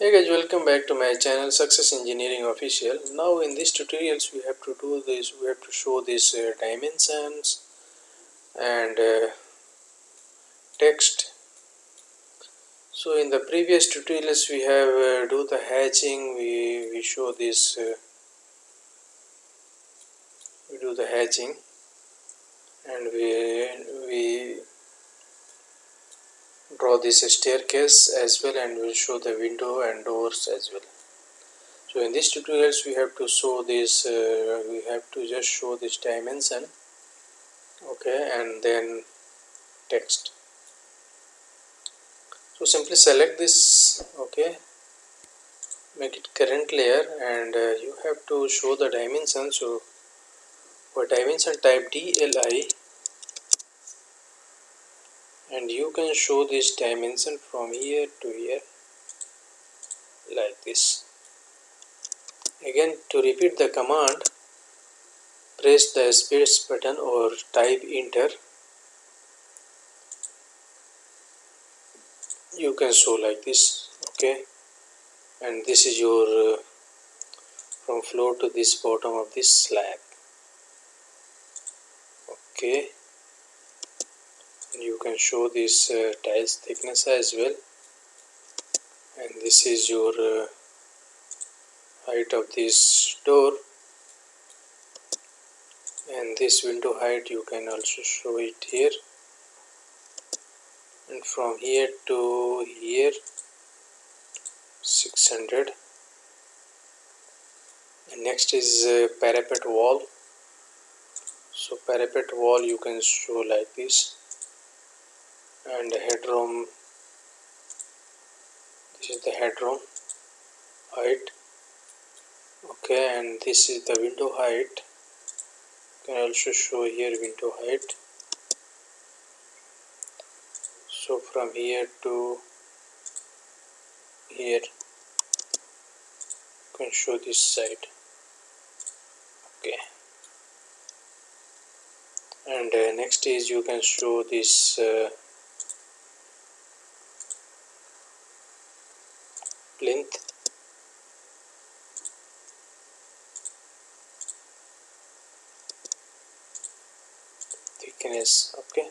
Hey guys, welcome back to my channel Success Engineering Official. Now in this tutorials we have to do this, we have to show these dimensions and text. So in the previous tutorials we have do the hatching, we show this, we do the hatching, and we draw this staircase as well, and we'll show the window and doors as well. So in this tutorials we have to show this, we have to just show this dimension, okay, and then text. So simply select this, okay, make it current layer, and you have to show the dimension. So for dimension type DLI, and you can show this dimension from here to here like this. Again, to repeat the command, press the space button or type enter. You can show like this, okay, and this is your from floor to this bottom of this slab, okay. You can show this tiles thickness as well, and this is your height of this door, and this window height you can also show it here, and from here to here 600. And next is parapet wall. So parapet wall you can show like this, and headroom, this is the headroom height, okay, and this is the window height. You can also show here window height. So from here to here you can show this side, okay. And next is you can show this plinth, thickness, okay.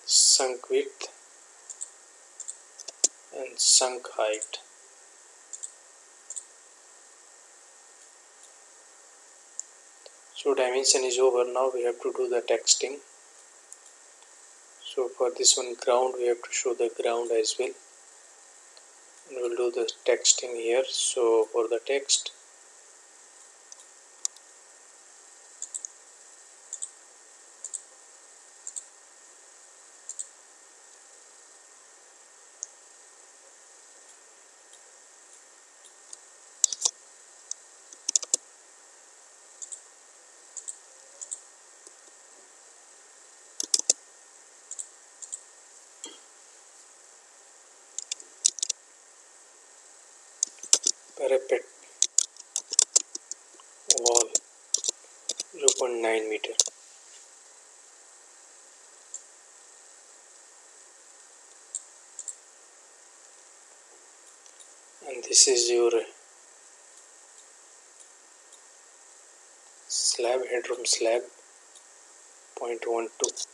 Sunk width and sunk height. So dimension is over. Now we have to do the texting. So for this one ground, we have to show the ground as well, and we'll do the texting here. So for the text, parapet wall 0.9 meter. And this is your slab, headroom slab 0.12.